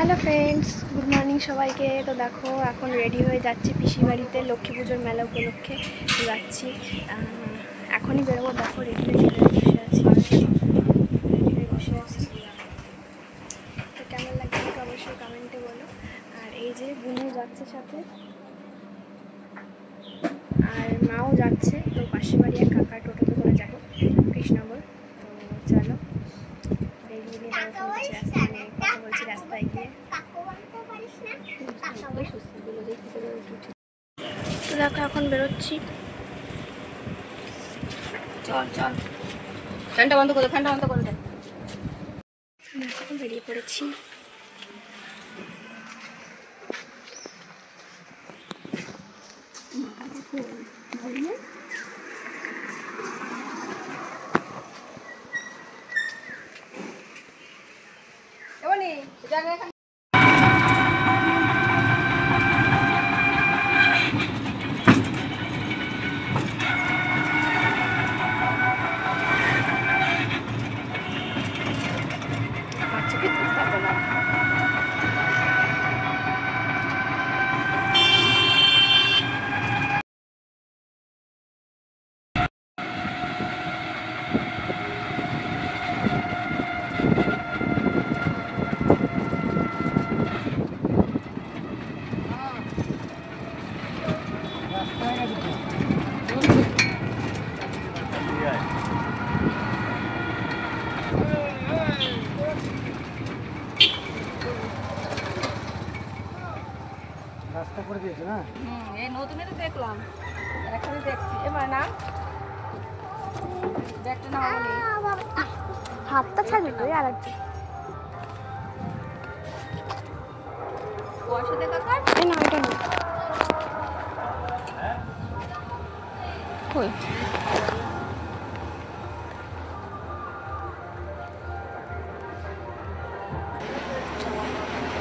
Hello friends good morning सबाई के। तो देखो এখন রেডি হয়ে যাচ্ছি পিসি বাড়িতে লক্ষ্মী পুজোর মেলা উপলক্ষে যাচ্ছি। এখনই বেরোবো। দেখো রেডি হয়ে বসে আছি। তো কেমন লাগছে একটু অবশ্যই কমেন্টে বলো। আর এই যে বুনু যাচ্ছে সাথে, আর মাও যাচ্ছে। তো পাশের বাড়ি এক কাকার টোটোতে করে যাবো কৃষ্ণনগর। তো চলো কথা বলছি রাস্তায় গিয়ে। তো দেখো এখন বেরোচ্ছি। চল চল, ফ্যানটা বন্ধ করে দে। এখন বেরিয়ে পড়েছি। রাস্তা করে দিয়েছে না? এই নতুনই তো দেখলাম, এখনই দেখছি। এবার না ব্যাগটা না বলি, হাতটা ছাড়বি তুই আর একটু। পয়সা দেখা কার? এই না এটা না। কই?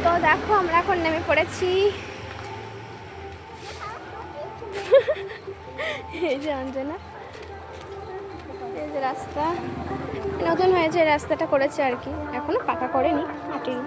তো দেখো আমরা এখন নেমে পড়েছি। এই যে অঞ্জনা, এই যে রাস্তা নতুন হয়েছে, রাস্তাটা করেছে আর কি, এখনো পাকা করেনি, মাটির।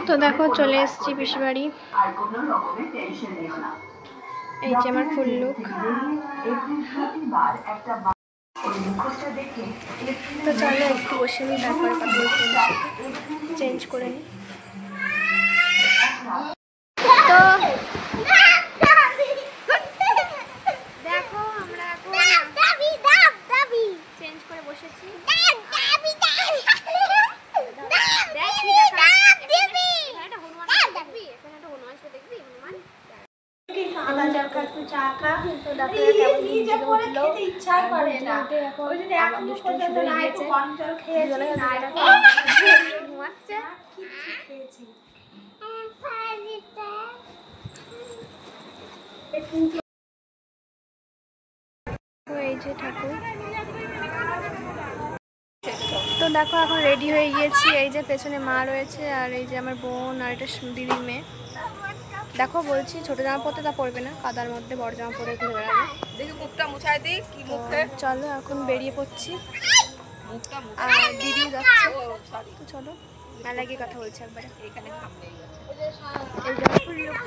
তো দেখো চলে এসেছি পিসি বাড়ি। এই যে আমার ফুল লুক। তো চলো একটু বসে নিই, তারপরে কথা বলতে চেঞ্জ করে নিই। তো দেখো আমরা এখন চেঞ্জ করে বসেছি। এই যে ঠাকুর। তো দেখো এখন রেডি হয়ে গিয়েছি। এই যে পেছনে মা রয়েছে, আর এই যে আমার বোন আর একটা দিদির মেয়ে। দেখো বলছি ছোট জামা পরতে, তা পরবে না, কাদার মধ্যে বড় জামা পরে ঘুরে বেড়াবে। দেখি মুখটা মুছাই দিই কি মুখে। চলো এখন বেরিয়ে পড়ছি, আর দিদিও যাচ্ছে। তো চলো মেলা গিয়ে কথা বলছি একবারে। এখানে সামনে এই যে ফুল লুক।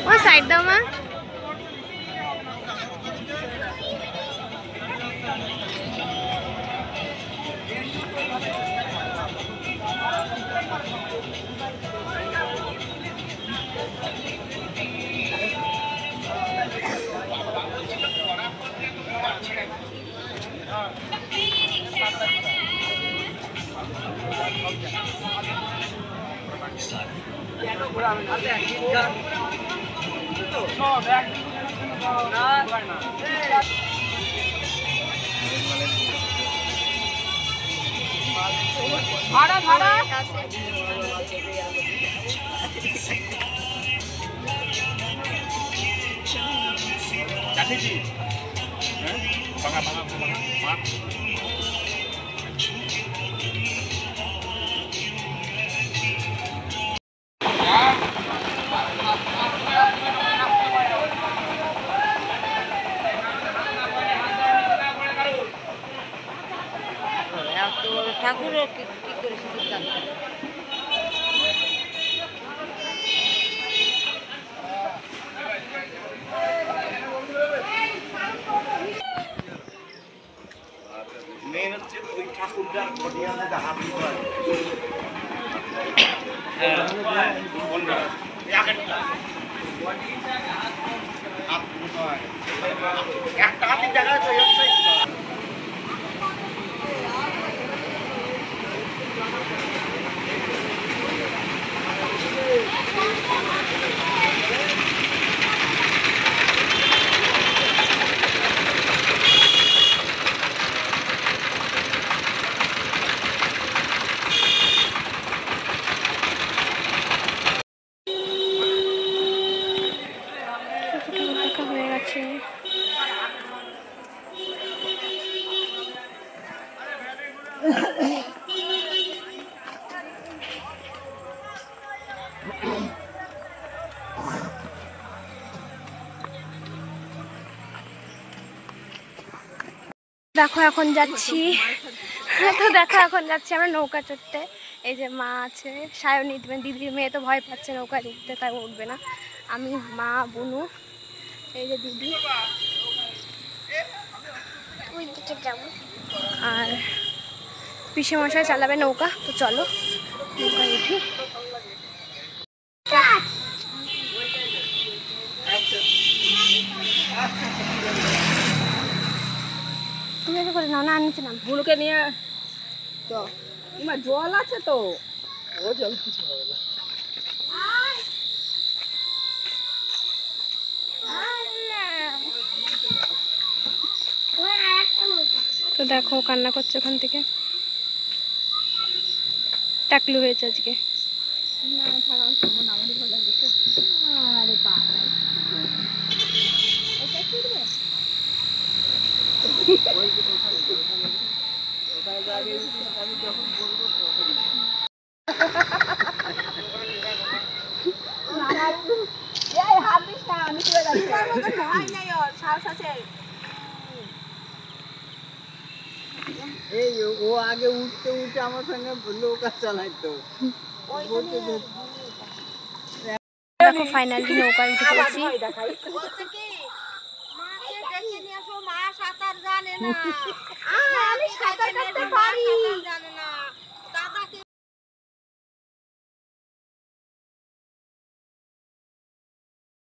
ও সাইড দাও মা। ভাড়া ভাড়া ঠাকুরও কি করে সিঁদুর দান করে? মেন হচ্ছে ওই ঠাকুরটার বডিয়ার মধ্যে হাত দিতে হয়। একটা হাতের জায়গায় তো হয়ে গেছে। দেখো এখন যাচ্ছি, তো দেখো এখন যাচ্ছি আমরা নৌকা চড়তে। এই যে মা আছে, সায়নী দিদির মেয়ে তো ভয় পাচ্ছে নৌকায় উঠতে, তাই উঠবে না। আমি, মা, বুনু, এই যে দিদি, আর পিসে মশাই চালাবে নৌকা। তো চলো নৌকায় উঠি। তুমি এসে করে নাও না, নিচে নাম। বুনুকে নিয়ে তো তোমার জল আছে তো, ও জল কিছু হবে না। তো দেখো কান্না করছে ওখান থেকে, টাকলু হয়েছে আজকে। না থাকা সম্ভব না, আমাদের ভালো লাগছে। আরে বাবা এটা কি রে? আমি যখন বলবো হাত দিস না, আমি চলে যাচ্ছি। ভয় নাই, ওর সাহস আছে। এই ও আগে উঠতে উঠে আমার সঙ্গে নৌকা চালাইতো। দেখো ফাইনালি নৌকায় উঠে পড়েছি। বলছে কি মাকে ডেকে নিয়ে আসো, মা সাঁতার জানে না। আমি সাঁতার কাটতে পারি।